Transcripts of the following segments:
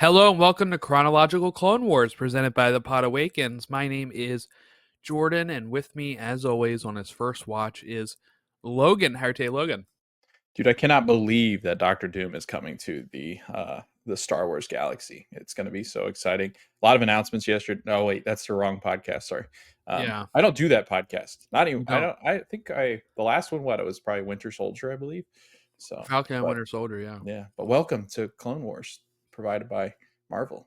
Hello and welcome to Chronological Clone Wars presented by the Podawakens. My name is Jordan, and with me, as always, on his first watch is Logan. How are you, Logan? Dude, I cannot believe that Doctor Doom is coming to the Star Wars galaxy. It's going to be so exciting. A lot of announcements yesterday. No, wait, that's the wrong podcast. Sorry, Yeah, I don't do that podcast. Not even. you I don't. don't. I think the last one. What it was probably Winter Soldier, I believe. So, Falcon and but Winter Soldier, yeah. yeah. But welcome to Clone Wars, provided by Marvel.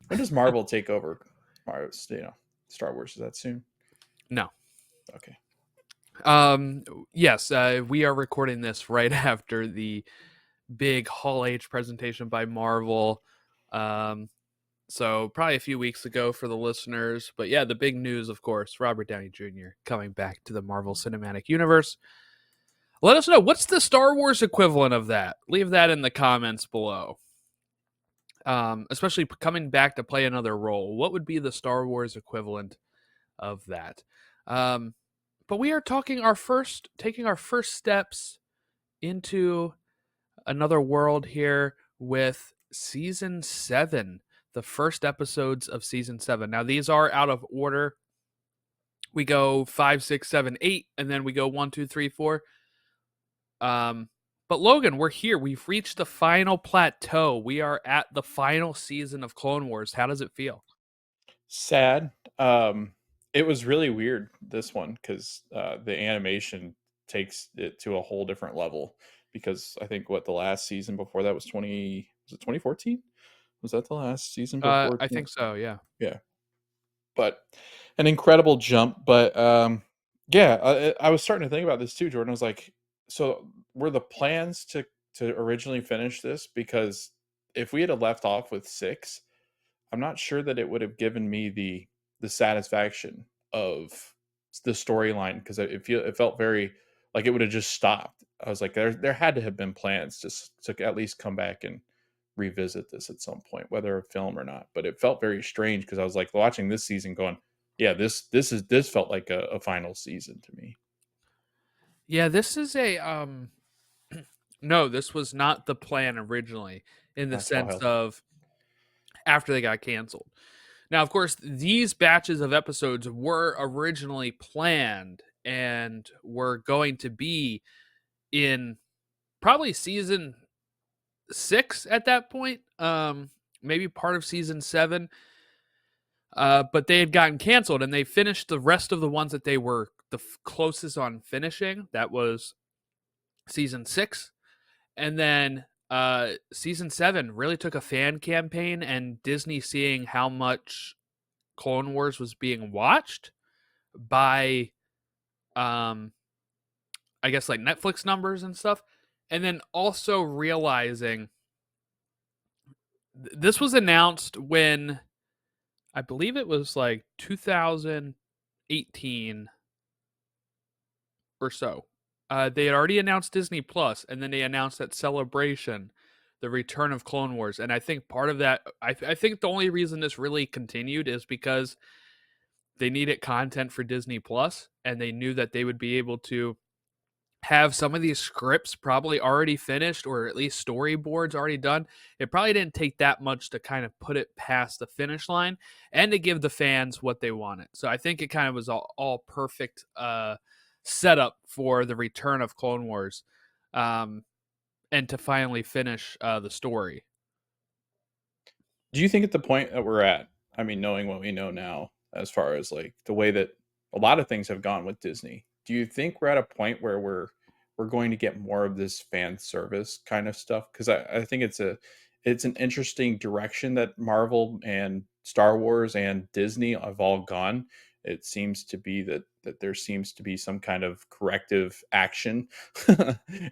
When does Marvel take over? Star Wars. Is that soon? No. Okay. Um, yes, we are recording this right after the big Hall H presentation by Marvel. Um, so probably a few weeks ago for the listeners. But yeah, the big news, of course, Robert Downey Jr. coming back to the Marvel Cinematic Universe. Let us know, what's the Star Wars equivalent of that? Leave that in the comments below. Especially coming back to play another role. What would be the Star Wars equivalent of that? Um, but we are taking our first steps into another world here with season 7, the first episodes of season 7. Now, these are out of order. We go 5, 6, 7, 8, and then we go 1, 2, 3, 4. But Logan, we're here. We've reached the final plateau. We are at the final season of Clone Wars. How does it feel? Sad. It was really weird, this one, because the animation takes it to a whole different level. Because I think the last season before that was 2014? Was that the last season before? I think so. Yeah. Yeah, but an incredible jump. But yeah, I was starting to think about this too, Jordan. I was like, so were the plans to originally finish this? Because if we had left off with 6, I'm not sure that it would have given me the satisfaction of the storyline, because it felt very like it would have just stopped. I was like, there had to have been plans to at least come back and revisit this at some point, whether a film or not. But it felt very strange because I was like watching this season, going, yeah, this felt like a final season to me. Yeah, this is a no, this was not the plan originally in the That's sense wild. of after they got canceled. Now, of course, these batches of episodes were originally planned and were going to be in probably season 6 at that point. Maybe part of season 7. But they had gotten canceled and they finished the rest of the ones that they were the closest on finishing. That was season 6. And then season 7 really took a fan campaign, and Disney seeing how much Clone Wars was being watched by um I guess like Netflix numbers and stuff. And then also realizing this was announced when I believe it was like 2018 or so. They had already announced Disney Plus, and then they announced that Celebration, the return of Clone Wars. And I think part of that, I think the only reason this really continued is because they needed content for Disney Plus, and they knew that they would be able to have some of these scripts probably already finished, or at least storyboards already done. It probably didn't take that much to kind of put it past the finish line and to give the fans what they wanted. So I think it kind of was all perfect setup for the return of Clone Wars, um, and to finally finish the story. Do you think at the point that we're at, I mean, knowing what we know now, as far as like the way that a lot of things have gone with Disney, do you think we're at a point where we're going to get more of this fan service kind of stuff? Because I think it's an interesting direction that Marvel and Star Wars and Disney have all gone. It seems to be that there seems to be some kind of corrective action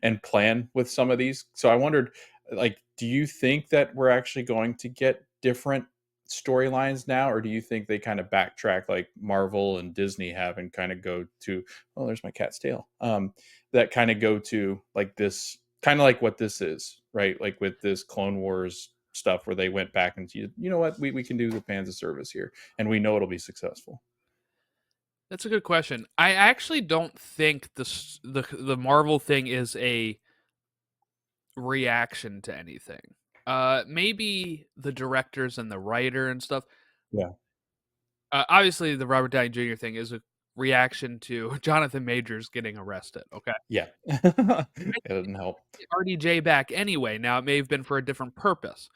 and plan with some of these. So I wondered, like, do you think that we're actually going to get different storylines now, or do you think they kind of backtrack like Marvel and Disney have and kind of go to, oh, there's my cat's tail, that kind of go to like this, kind of like what this is, right? Like with this Clone Wars stuff where they went back and you know what, we can do the fans of service here and we know it'll be successful. That's a good question. I actually don't think the Marvel thing is a reaction to anything. Maybe the directors and the writer and stuff. Yeah. Obviously, the Robert Downey Jr. thing is a reaction to Jonathan Majors getting arrested. Okay, Yeah. It doesn't help. RDJ back anyway. Now it may have been for a different purpose,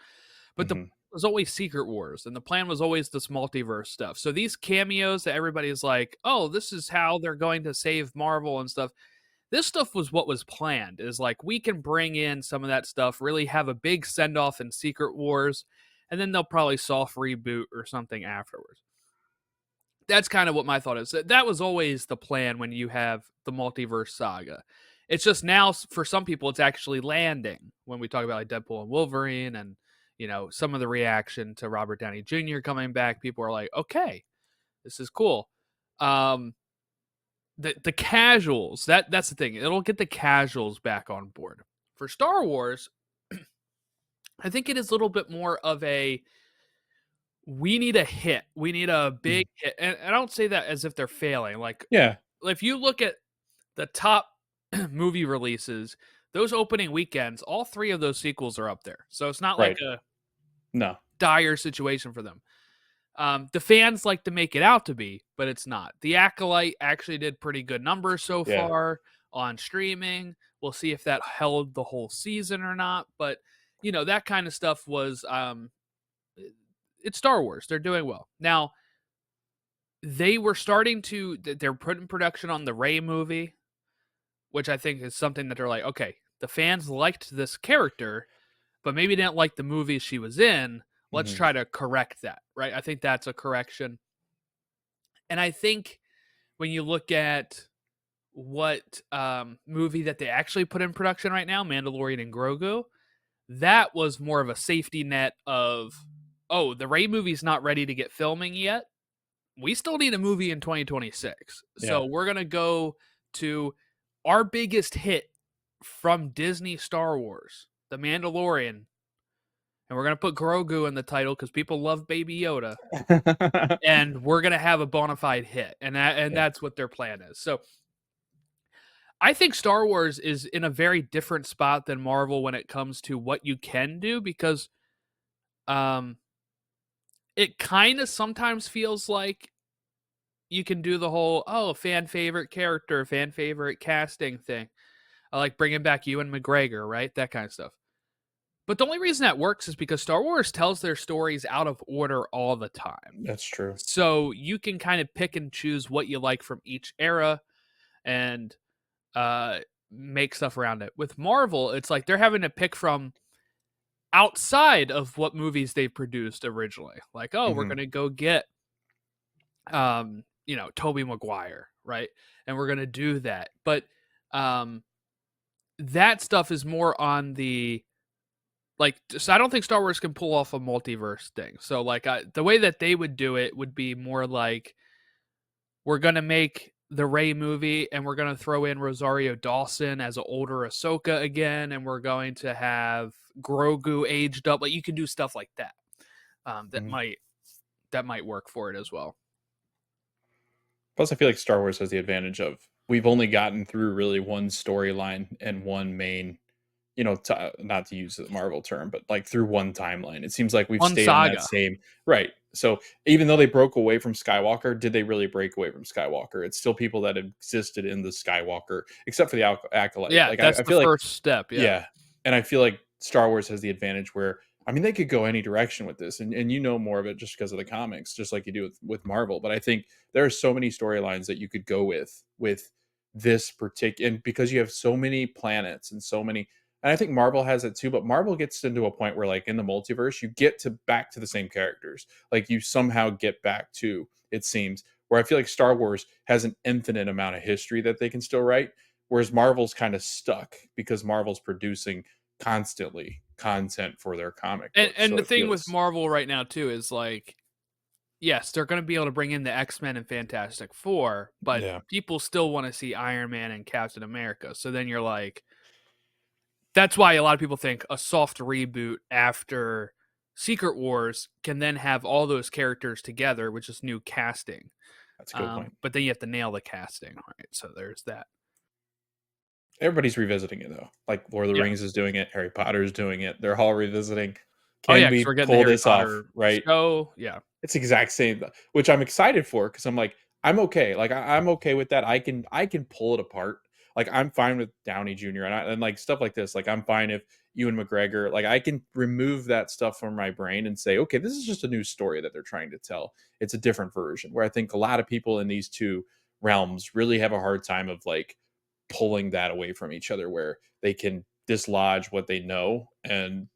but the plan Mhm. was always Secret Wars, and the plan was always this multiverse stuff. So these cameos that everybody's like, "Oh, this is how they're going to save Marvel and stuff." This stuff was what was planned. Is like we can bring in some of that stuff, really have a big send off in Secret Wars, and then they'll probably soft reboot or something afterwards. That's kind of what my thought is. That was always the plan when you have the multiverse saga. It's just now for some people it's actually landing when we talk about like Deadpool and Wolverine and some of the reaction to Robert Downey Jr. coming back. People are like, okay, this is cool. Um, the casuals that's the thing. It'll get the casuals back on board. For Star Wars, I think it is a little bit more of a we need a hit. We need a big Mhm. hit. And I don't say that as if they're failing. Like Yeah. if you look at the top movie releases, those opening weekends, all three of those sequels are up there. So it's not like Right. a No. dire situation for them. The fans like to make it out to be, but it's not. The Acolyte actually did pretty good numbers so Yeah. far on streaming. We'll see if that held the whole season or not. But that kind of stuff was it's Star Wars. They're doing well. Now, they were starting to they're putting production on the Rey movie, which I think is something that they're like, okay, the fans liked this character, but maybe didn't like the movie she was in. Let's Mhm. try to correct that, right? I think that's a correction. And I think when you look at what movie that they actually put in production right now, Mandalorian and Grogu, that was more of a safety net of, oh, the Rey movie's not ready to get filming yet. We still need a movie in 2026. Yeah. So we're going to go to our biggest hit from Disney Star Wars, The Mandalorian. And we're going to put Grogu in the title because people love Baby Yoda. And we're going to have a bona fide hit. And Yeah. that's what their plan is. So I think Star Wars is in a very different spot than Marvel when it comes to what you can do because um, it kind of sometimes feels like you can do the whole fan favorite character, fan favorite casting thing. I like bringing back Ewan McGregor, right? That kind of stuff. But the only reason that works is because Star Wars tells their stories out of order all the time. That's true. So you can kind of pick and choose what you like from each era and uh, make stuff around it. With Marvel, it's like they're having to pick from outside of what movies they produced originally. Like, oh, we're Mhm. gonna go get Toby Maguire, right? And we're gonna do that. But um that stuff is more on the like so I don't think Star Wars can pull off a multiverse thing. So like the way that they would do it would be more like we're gonna make the Rey movie and we're gonna throw in Rosario Dawson as an older Ahsoka again, and we're going to have Grogu aged up. Like you can do stuff like that. That Mhm. might work for it as well. Plus, I feel like Star Wars has the advantage of we've only gotten through really one storyline and one main, not to use the Marvel term, but like through one timeline. It seems like we've One stayed on that saga. same right. So even though they broke away from Skywalker, did they really break away from Skywalker? It's still people that existed in the Skywalker, except for the Acolyte. Yeah, Like that's I the feel like first step. Yeah. yeah, and I feel like Star Wars has the advantage where I mean they could go any direction with this, and you know more of it just because of the comics, just like you do with Marvel. But I think there are so many storylines that you could go with this particular, and because you have so many planets and so many, and I think Marvel has it too. But Marvel gets into a point where, like in the multiverse, you get to back to the same characters. Like you somehow get back to it seems where I feel like Star Wars has an infinite amount of history that they can still write whereas Marvel's kind of stuck because Marvel's producing constantly content for their comic And books. and So the it thing with feels Marvel right now too is like, yes, they're going to be able to bring in the X-Men and Fantastic Four, but yeah, people still want to see Iron Man and Captain America. So then you're like, that's why a lot of people think a soft reboot after Secret Wars can then have all those characters together, which is new casting. that's a good point. But then you have to nail the casting, right? So there's that. Everybody's revisiting it though. Like Lord of the Yeah. Rings is doing it, Harry Potter is doing it. They're all revisiting. Oh Can yeah, because we we're getting the pull Harry this off? Potter Right? show. Yeah. It's the exact same, which I'm excited for because I'm like, I'm okay. Like I'm okay with that. I can pull it apart. Like I'm fine with Downey Jr. and like stuff like this. Like I'm fine if Ewan McGregor. Like I can remove that stuff from my brain and say, okay, this is just a new story that they're trying to tell. It's a different version. Where I think a lot of people in these two realms really have a hard time of like pulling that away from each other, where they can dislodge what they know and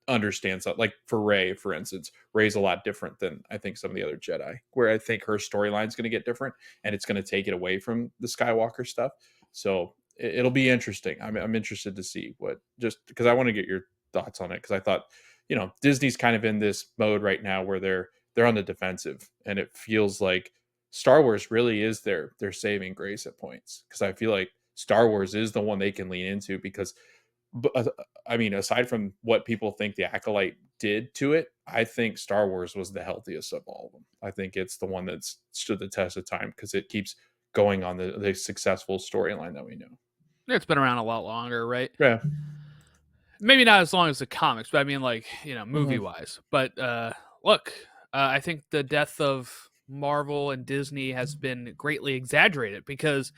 understands that. Like for Ray, for instance, Ray's a lot different than I think some of the other Jedi, where I think her storyline's going to get different and it's going to take it away from the Skywalker stuff. So it'll be interesting. I'm interested to see what, just because I want to get your thoughts on it, because I thought, Disney's kind of in this mode right now where they're on the defensive, and it feels like Star Wars really is their saving grace at points, because I feel like Star Wars is the one they can lean into because, I mean, aside from what people think the Acolyte did to it, I think Star Wars was the healthiest of all of them. I think it's the one that's stood the test of time because it keeps going on the successful storyline that we know. It's been around a lot longer, right? Yeah. Maybe not as long as the comics, but I mean, like, movie Hmm. wise. But look, I think the death of Marvel and Disney has been greatly exaggerated because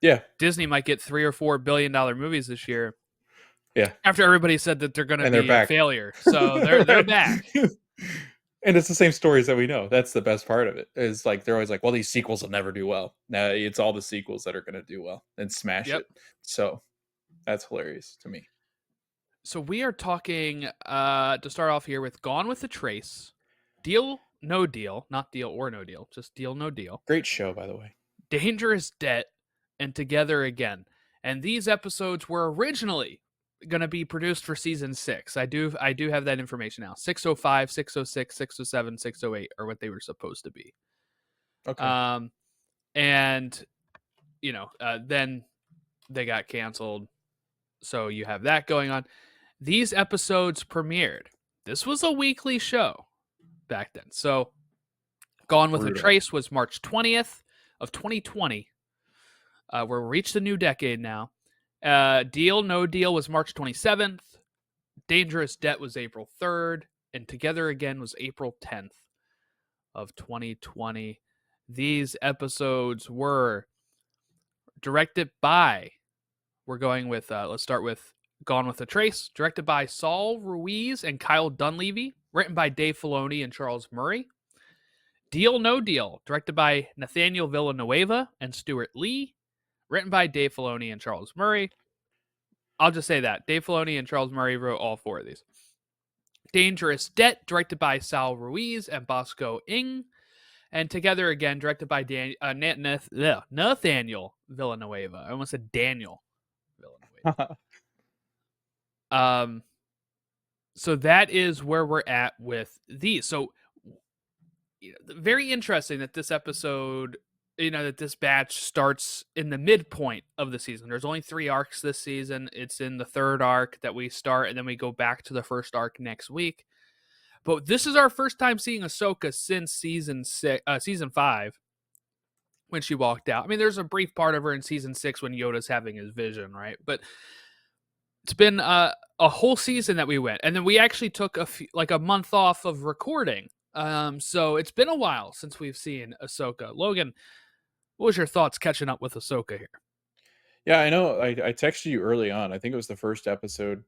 Yeah. Disney might get $3 or $4 billion movies this year Yeah. after everybody said that they're going to And they're be a back. failure. So they're Right. back. And it's the same stories that we know. That's the best part of it. Is like they're always like, well, these sequels will never do well. Now it's all the sequels that are going to do well and smash Yep. it. So that's hilarious to me. So we are talking to start off here with Gone with the Trace, Deal No Deal, not Deal or No Deal, just Deal No Deal, Great show, by the way. Dangerous Debt, and Together Again. And these episodes were originally going to be produced for season 6. I do have that information now. 605, 606, 607, 608 are what they were supposed to be. Okay. Um and then they got canceled. So you have that going on. These episodes premiered. This was a weekly show back then. So Gone with a Brutal. Trace was March 20th of 2020. We're reached a new decade now. Deal No Deal was March 27th. Dangerous Debt was April 3rd. And Together Again was April 10th of 2020. These episodes were directed by, we're going with, let's start with Gone with a Trace, directed by Saul Ruiz and Kyle Dunleavy, written by Dave Filoni and Charles Murray. Deal No Deal, directed by Nathaniel Villanueva and Stuart Lee, written by Dave Filoni and Charles Murray. I'll just say that. Dave Filoni and Charles Murray wrote all 4 of these. Dangerous Debt, directed by Sal Ruiz and Bosco Ing. And Together Again, directed by Nathaniel Villanueva. I almost said Daniel Villanueva. So that is where we're at with these. So very interesting that this episode, that this batch starts in the midpoint of the season. There's only 3 arcs this season. It's in the 3rd arc that we start, and then we go back to the 1st arc next week. But this is our first time seeing Ahsoka since season 5, when she walked out. I mean, there's a brief part of her in season 6 when Yoda's having his vision, right? But it's been a whole season that we went, and then we actually took a month off of recording. So it's been a while since we've seen Ahsoka. Logan, what was your thoughts catching up with Ahsoka here? Yeah, I know. I texted you early on. I think it was the first episode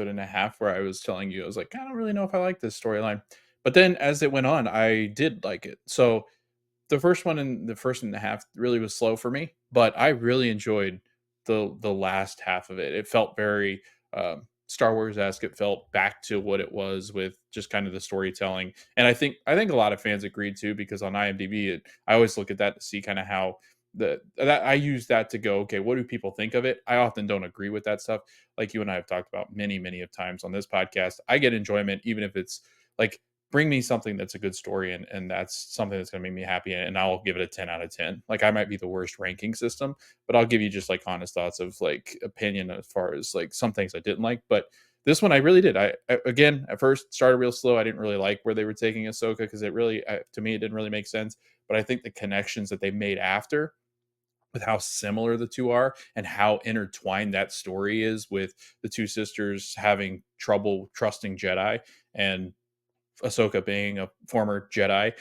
and a half, where I was telling you, I was like, I don't really know if I like this storyline. But then as it went on, I did like it. So the first one and the first and a half really was slow for me, but I really enjoyed the last half of it. It felt very Star Wars esque. It felt back to what it was with just kind of the storytelling, and I think a lot of fans agreed too, because on IMDb, I always look at that to see kind of how that I use that to go, okay, what do people think of it? I often don't agree with that stuff, like you and I have talked about many of times on this podcast. I get enjoyment even if it's like, bring me something that's a good story, and that's something that's going to make me happy, and I'll give it a 10 out of 10. Like I might be the worst ranking system, but I'll give you just like honest thoughts of like opinion as far as like some things I didn't like. But this one I really did. I again, at first started real slow. I didn't really like where they were taking Ahsoka, because it really, to me, it didn't really make sense. But I think the connections that they made after with how similar the two are and how intertwined that story is with the two sisters having trouble trusting Jedi and Ahsoka being a former Jedi.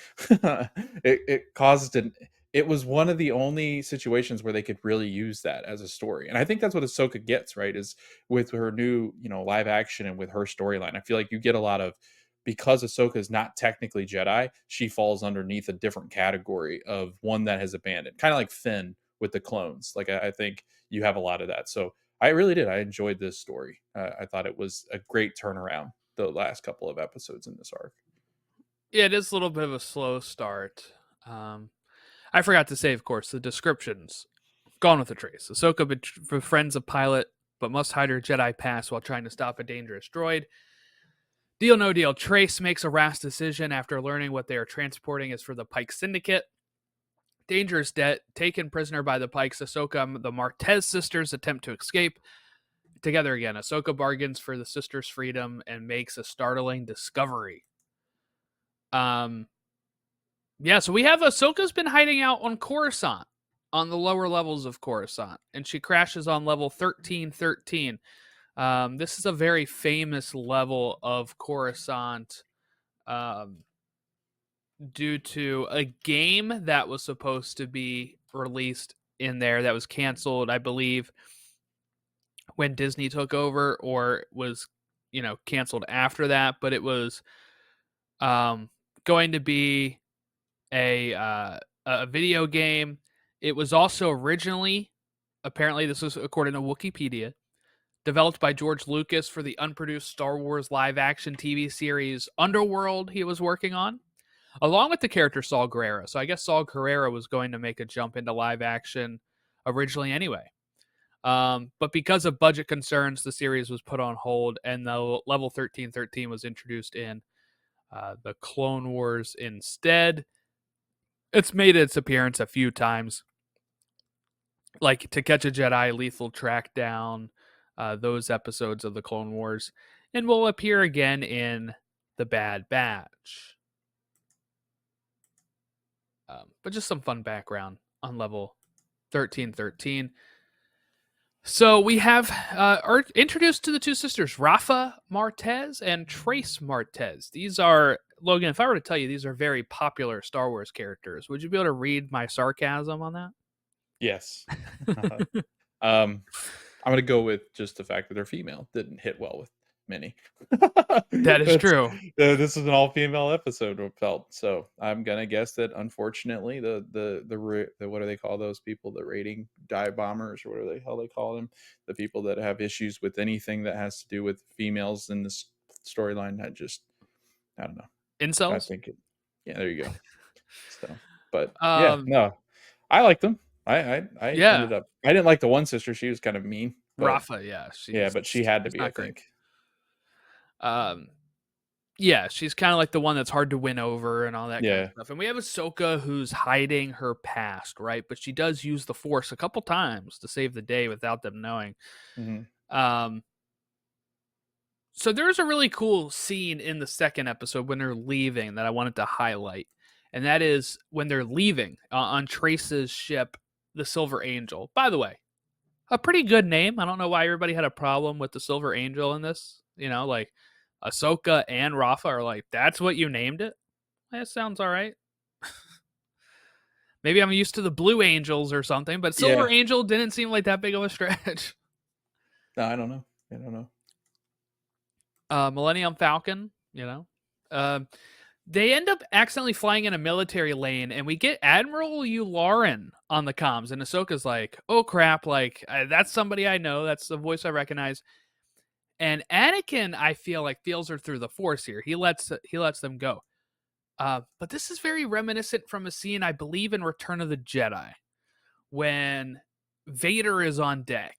It caused an it was one of the only situations where they could really use that as a story. And I think that's what Ahsoka gets, right? Is with her new, live action and with her storyline. I feel like you get a lot of because Ahsoka is not technically Jedi, she falls underneath a different category of one that has abandoned. Kind of like Finn with the clones. Like I think you have a lot of that. So I really did. I enjoyed this story. I thought it was a great turnaround the last couple of episodes in this arc. Yeah, it is a little bit of a slow start. I forgot to say, of course, the descriptions. Gone with the trace. Ahsoka befriends a pilot, but must hide her Jedi past while trying to stop a dangerous droid. Deal no deal. Trace makes a rash decision after learning what they are transporting is for the Pike Syndicate. Dangerous debt. Taken prisoner by the Pikes, Ahsoka and the Martez sisters attempt to escape. Together again, Ahsoka bargains for the sisters' freedom and makes a startling discovery. Yeah, so we have Ahsoka's been hiding out on Coruscant, on the lower levels of Coruscant, and she crashes on level 1313. This is a very famous level of Coruscant due to a game that was supposed to be released in there that was canceled, I believe, when Disney took over, or was, canceled after that. But it was going to be a video game. It was also originally, apparently, this was according to Wikipedia, developed by George Lucas for the unproduced Star Wars live-action TV series Underworld he was working on, along with the character Saul Guerrero. So I guess Saul Guerrero was going to make a jump into live action originally anyway. But because of budget concerns, the series was put on hold, and the level 1313 was introduced in the Clone Wars instead. It's made its appearance a few times, like To Catch a Jedi, Lethal Trackdown, those episodes of the Clone Wars, and will appear again in The Bad Batch. But just some fun background on level 1313. So we have are introduced to the two sisters, Rafa Martez and Trace Martez. These are, Logan, if I were to tell you these are very popular Star Wars characters, would you be able to read my sarcasm on that? Yes. I'm gonna go with just the fact that they're female. Didn't hit well with many. That is true. This is an all-female episode, felt. So I'm gonna guess that unfortunately the what do they call those people? The rating dive bombers, or whatever the hell they call them, the people that have issues with anything that has to do with females in this storyline. I don't know. Incels? I think yeah, there you go. So, but yeah, Um, no, I like them. I Yeah. ended up. I didn't like the one sister. She was kind of mean. But Rafa, yeah, but she had to she's be, I not great. think. Yeah, she's kind of like the one that's hard to win over and all that kind of Yeah. stuff. And we have Ahsoka who's hiding her past, right? But she does use the Force a couple times to save the day without them knowing. Mhm. So there's a really cool scene in the second episode when they're leaving that I wanted to highlight. And that is when they're leaving on Trace's ship, the Silver Angel. By the way, a pretty good name. I don't know why everybody had a problem with the Silver Angel in this. Like Ahsoka and Rafa are like, that's what you named it? That sounds all right. Maybe I'm used to the Blue Angels or something, but Silver Yeah. Angel didn't seem like that big of a stretch. No, I don't know. I don't know. Millennium Falcon, they end up accidentally flying in a military lane, and we get Admiral Yularen on the comms, and Ahsoka's like, "Oh crap! Like that's somebody I know. That's the voice I recognize." And Anakin, I feel like, feels her through the Force here. He lets them go. But this is very reminiscent from a scene, I believe, in Return of the Jedi, when Vader is on deck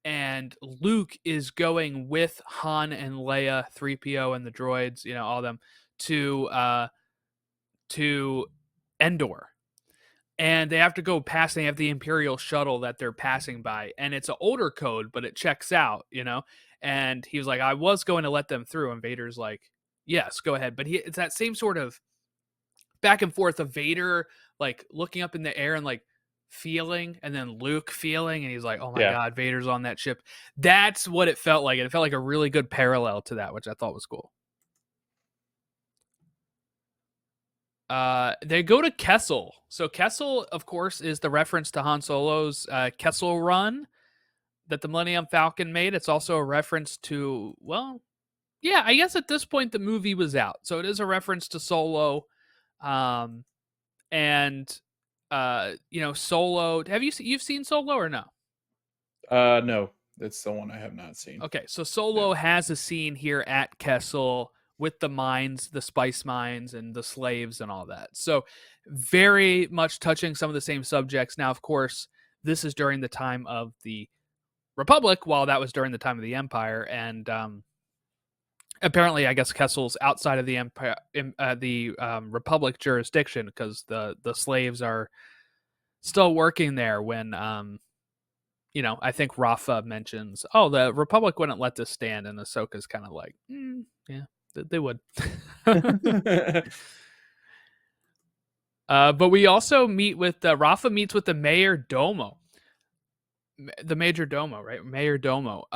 and Luke is going with Han and Leia, 3PO and the droids, all of them, to Endor. And they have to go past, they have the Imperial shuttle that they're passing by, and it's an older code, but it checks out, And he was like, I was going to let them through. And Vader's like, yes, go ahead. But it's that same sort of back and forth of Vader, like looking up in the air and like feeling and then Luke feeling, and he's like, oh my Yeah. god, Vader's on that ship. That's what it felt like. It felt like a really good parallel to that, which I thought was cool. They go to Kessel. So Kessel, of course, is the reference to Han Solo's Kessel Run that the Millennium Falcon made. It's also a reference to, well, yeah, I guess at this point the movie was out, so it is a reference to Solo. And Solo. You've seen Solo or no? No, it's the one I have not seen. Okay, so Solo has a scene here at Kessel with the mines, the spice mines, and the slaves and all that. So very much touching some of the same subjects. Now, of course, this is during the time of the Republic, while that was during the time of the Empire, and apparently, I guess Kessel's outside of the Empire, the Republic jurisdiction, because the slaves are still working there when I think Rafa mentions, oh, the Republic wouldn't let this stand, and Ahsoka's kind of like, yeah, they would. But we also meet with Rafa meets with the Mayor Domo, the Major Domo, right? Mayor Domo,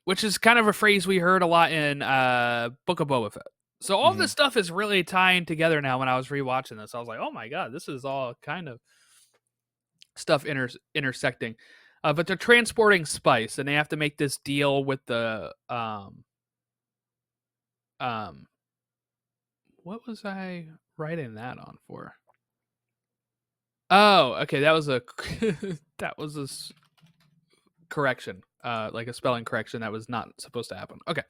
which is kind of a phrase we heard a lot in Book of Boba Fett. So all this stuff is really tying together now. When I was rewatching this, I was like, oh my god, this is all kind of stuff intersecting. But they're transporting spice, and they have to make this deal with the what was I writing that on for? Oh, okay, that was a correction, like a spelling correction that was not supposed to happen. Okay,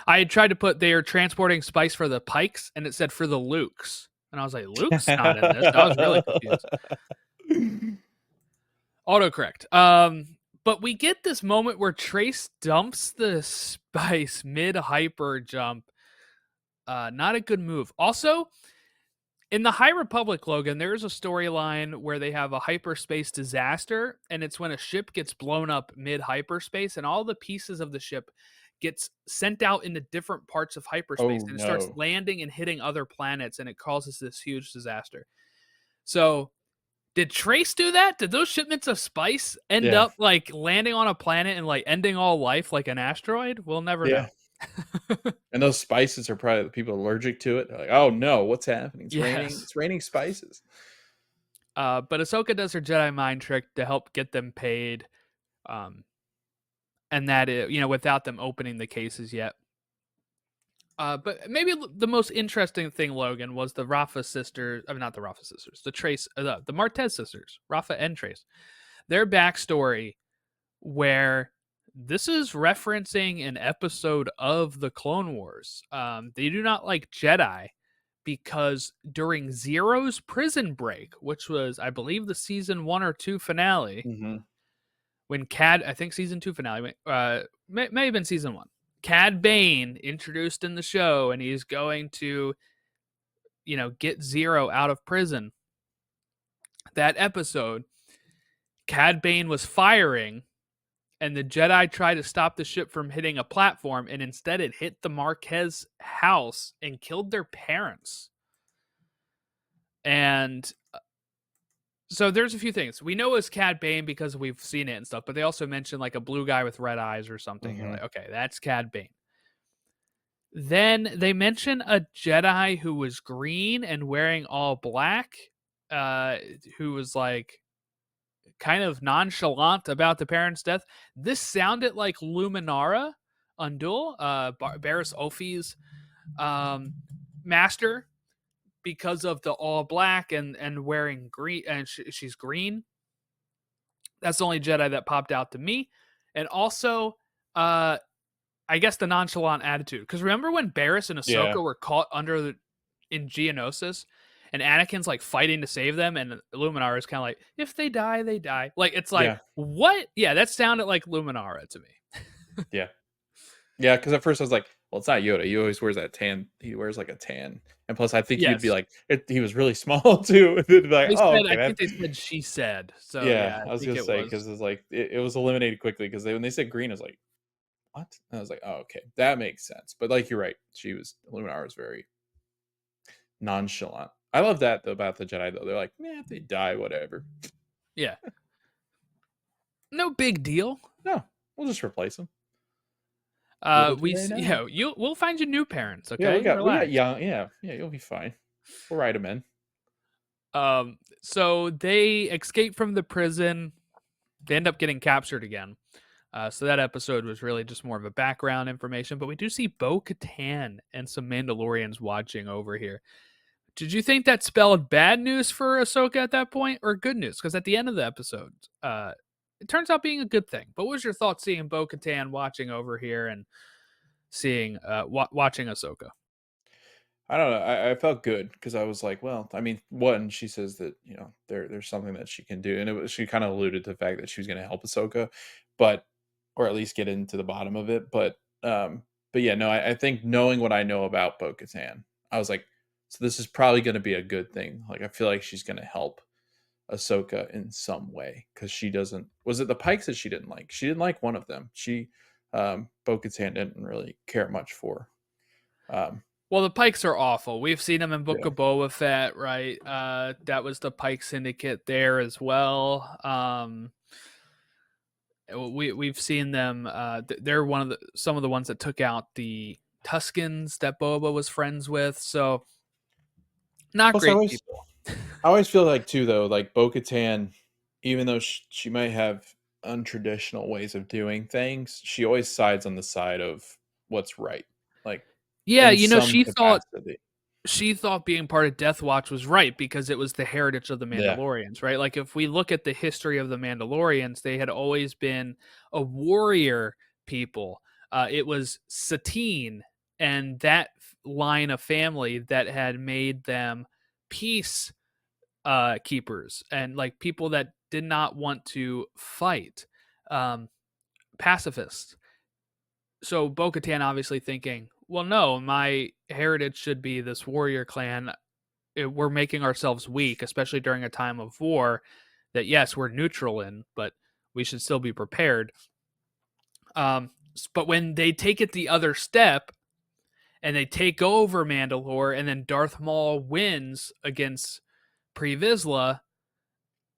I had tried to put they're transporting spice for the Pikes, and it said for the Lukes, and I was like, Luke's not in this. I was really confused. Autocorrect. But we get this moment where Trace dumps the spice mid hyper jump. Not a good move. Also, in the High Republic, Logan, there's a storyline where they have a hyperspace disaster, and it's when a ship gets blown up mid hyperspace, and all the pieces of the ship gets sent out into different parts of hyperspace, and it starts landing and hitting other planets, and it causes this huge disaster. So did Trace do that? Did those shipments of spice end up like landing on a planet and like ending all life like an asteroid? We'll never know. And those spices are probably the people allergic to it. They're like, oh no, what's happening? It's raining. It's raining spices. But Ahsoka does her Jedi mind trick to help get them paid. And that is, without them opening the cases yet. But maybe the most interesting thing, Logan, was the Rafa sisters. I mean, not the Rafa sisters. The Trace, the Martez sisters, Rafa and Trace. Their backstory, where this is referencing an episode of the Clone Wars. They do not like Jedi because during Zero's prison break, which was, I believe, the season 1 or 2 finale, when Cad, I think season 2 finale, may have been season 1. Cad Bane introduced in the show, and he's going to, get Zero out of prison. That episode, Cad Bane was firing, and the Jedi tried to stop the ship from hitting a platform, and instead it hit the Martez house and killed their parents. And so there's a few things. We know it's Cad Bane because we've seen it and stuff, but they also mentioned like a blue guy with red eyes or something. You're like, okay, that's Cad Bane. Then they mention a Jedi who was green and wearing all black, who was like kind of nonchalant about the parents' death. This sounded like Luminara Undul, Barriss Offee's master, because of the all black and wearing green, and she's green. That's the only Jedi that popped out to me. And also, I guess the nonchalant attitude. Because remember when Barriss and Ahsoka were caught in Geonosis, and Anakin's like fighting to save them, and Luminara is kind of like, if they die, they die. Like, it's like, what? Yeah, that sounded like Luminara to me. Yeah, because at first I was like, well, it's not Yoda. He always wears that tan. He wears like a tan. And plus, I think he'd be like, he was really small too. They'd be like, okay. I think they said she said. So yeah, I was going to say, because it's like, it was eliminated quickly, because when they said green, I was like, what? And I was like, oh, okay, that makes sense. But like, you're right. Luminara was very nonchalant. I love that though, about the Jedi though. They're like, if they die, whatever. Yeah. No big deal. No, we'll just replace them. Little do they know. We'll find you new parents, Yeah, we okay? got Relax. young. Yeah, you'll be fine. We'll write them in. So they escape from the prison. They end up getting captured again. So that episode was really just more of a background information, but we do see Bo-Katan and some Mandalorians watching over here. Did you think that spelled bad news for Ahsoka at that point, or good news? Because at the end of the episode, it turns out being a good thing. But what was your thought seeing Bo-Katan watching over here and seeing watching Ahsoka? I don't know. I felt good because I was like, well, I mean, one, she says that there's something that she can do, and she kind of alluded to the fact that she was going to help Ahsoka, but or at least get into the bottom of it. But yeah, no, I think knowing what I know about Bo-Katan, I was like, so this is probably going to be a good thing. Like I feel like she's going to help Ahsoka in some way because she doesn't. Was it the Pikes that she didn't like? She didn't like one of them. Bo-Katan didn't really care much for. Well, the Pikes are awful. We've seen them in Book Yeah. of Boba Fett, right? That was the Pike Syndicate there as well. We've seen them. They're some of the ones that took out the Tuskens that Boba was friends with. So not Plus, great people. I always feel like too though, like Bo-Katan, even though she might have untraditional ways of doing things, she always sides on the side of what's right, like Yeah, in some capacity. she thought being part of Death Watch was right because it was the heritage of the Yeah. Mandalorians, right? Like if we look at the history of the Mandalorians, they had always been a warrior people. It was Satine and that line of family that had made them peace keepers and like people that did not want to fight, um, pacifists. So Bo-Katan obviously thinking, well, no, my heritage should be this warrior clan. We're making ourselves weak, especially during a time of war that, yes, we're neutral in, but we should still be prepared. But when they take it the other step and they take over Mandalore and then Darth Maul wins against Pre Vizsla,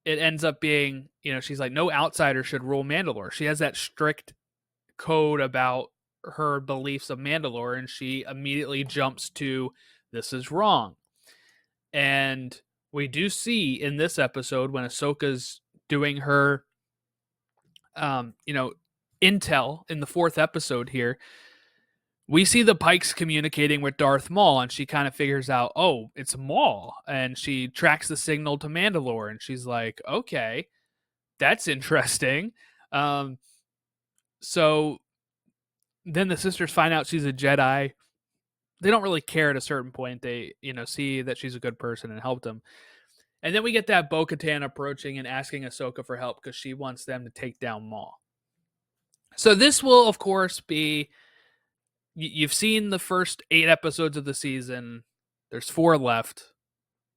it ends up being, she's like, no outsider should rule Mandalore. She has that strict code about her beliefs of Mandalore, and she immediately jumps to this is wrong. And we do see in this episode when Ahsoka's doing her, intel in the fourth episode here, we see the Pikes communicating with Darth Maul, and she kind of figures out, oh, it's Maul, and she tracks the signal to Mandalore, and she's like, okay, that's interesting. So then the sisters find out she's a Jedi. They don't really care at a certain point. They, see that she's a good person and helped them. And then we get that Bo-Katan approaching and asking Ahsoka for help because she wants them to take down Maul. So this will, of course, be. You've seen the first 8 episodes of the season. There's 4 left.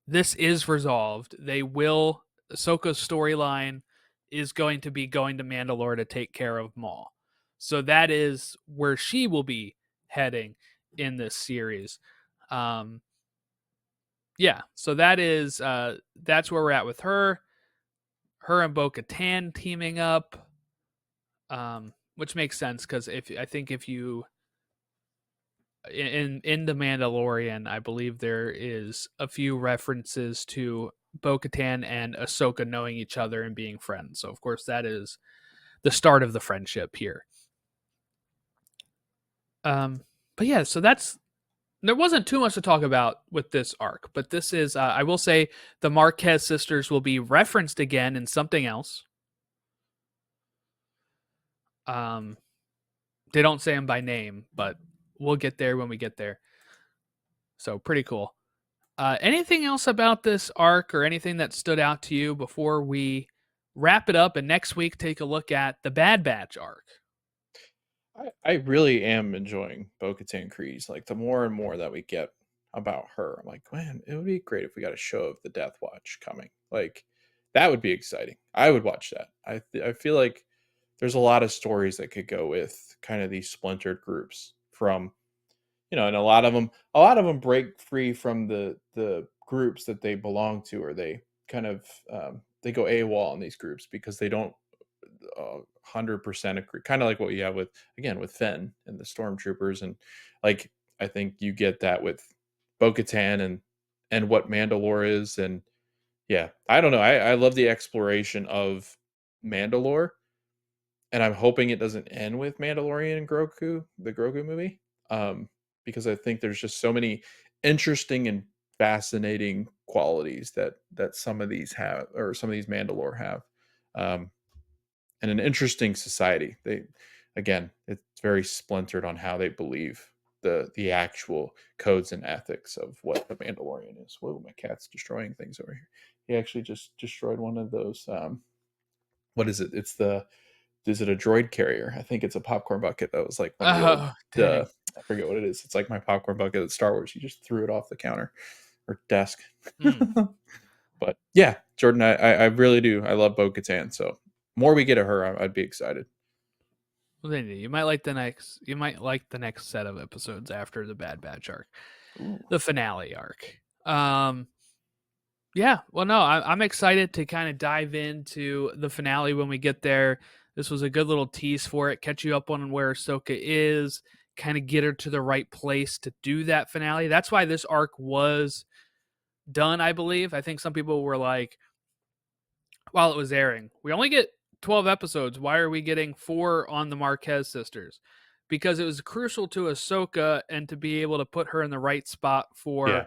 This is resolved. Ahsoka's storyline is going to be going to Mandalore to take care of Maul. So that is where she will be heading in this series. Yeah, so that's where we're at with her. Her and Bo-Katan teaming up, which makes sense because if you in the Mandalorian, I believe there is a few references to Bo-Katan and Ahsoka knowing each other and being friends. So of course that is the start of the friendship here. But yeah, so there wasn't too much to talk about with this arc, but this is I will say the Martez sisters will be referenced again in something else. They don't say them by name, but we'll get there when we get there. So pretty cool. Anything else about this arc or anything that stood out to you before we wrap it up and next week take a look at the Bad Batch arc? I really am enjoying Bo-Katan Kryze. Like the more and more that we get about her, I'm like, man, it would be great if we got a show of the Death Watch coming. Like that would be exciting. I would watch that. I feel like there's a lot of stories that could go with kind of these splintered groups from, and a lot of them break free from the groups that they belong to, or they kind of they go AWOL in these groups because they don't 100% agree. Kind of like what you have with, again, with Fenn and the Stormtroopers, and like I think you get that with Bo-Katan and what Mandalore is, and yeah, I don't know. I love the exploration of Mandalore, and I'm hoping it doesn't end with Mandalorian and Grogu, the Grogu movie, because I think there's just so many interesting and fascinating qualities that some of these have, or some of these Mandalore have, um, and an interesting society. They, again, it's very splintered on how they believe the actual codes and ethics of what the Mandalorian is. Whoa, my cat's destroying things over here. He actually just destroyed one of those. What is it? Is it a droid carrier? I think it's a popcorn bucket. That was like one of the old, Oh, dang. I forget what it is. It's like my popcorn bucket at Star Wars. You just threw it off the counter or desk. Mm. But yeah, Jordan, I really do. I love Bo-Katan. So more we get of her, I'd be excited. Well, then you might like the next. You might like the next set of episodes after the Bad Batch arc, Ooh. the finale arc. Yeah. Well, no, I'm excited to kind of dive into the finale when we get there. This was a good little tease for it. Catch you up on where Ahsoka is. Kind of get her to the right place to do that finale. That's why this arc was done, I believe. I think some people were like, while it was airing, we only get 12 episodes. Why are we getting 4 on the Martez sisters? Because it was crucial to Ahsoka and to be able to put her in the right spot for Yeah.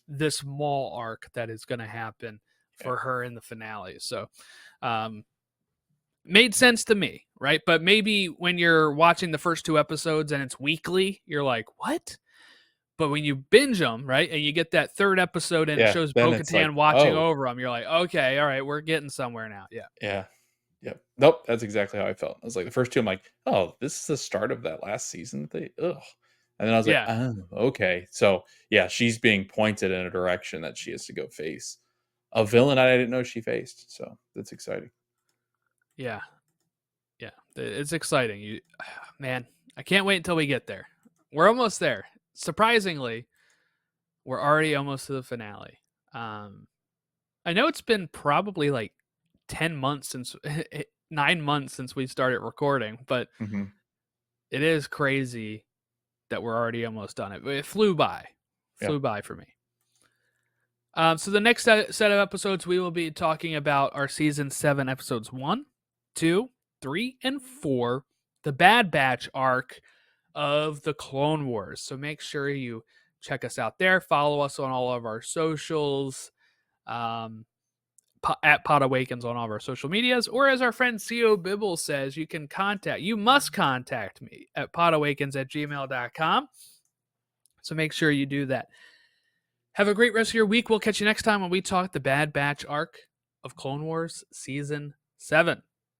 this Maul arc that is going to happen for her in the finale. So, made sense to me, right? But maybe when you're watching the first 2 episodes and it's weekly, you're like, what? But when you binge them, right, and you get that 3rd episode and it Yeah. shows Then it's like, Bo-Katan watching oh, over them, you're like, okay, all right, we're getting somewhere now. Yeah. yeah. Yep. Nope. That's exactly how I felt. I was like, the first 2, I'm like, oh, this is the start of that last season. Ugh. And then I was like, Yeah. oh, okay. So yeah, she's being pointed in a direction that she has to go face a villain I didn't know she faced. So that's exciting. Yeah. Yeah. It's exciting. Man, I can't wait until we get there. We're almost there. Surprisingly, we're already almost to the finale. I know it's been probably like 10 months since 9 months since we started recording, but Mm-hmm. it is crazy that we're already almost done. It flew by. Yeah. Flew by for me. So the next set of episodes we will be talking about are season 7 episodes 1, 2, 3, and 4, the Bad Batch arc of the Clone Wars. So make sure you check us out there. Follow us on all of our socials. At podawakens on all of our social medias, or as our friend Co Bibble says, you must contact me at podawakens@gmail.com. So make sure you do that. Have a great rest of your week. We'll catch you next time when we talk the Bad Batch arc of Clone Wars season 7.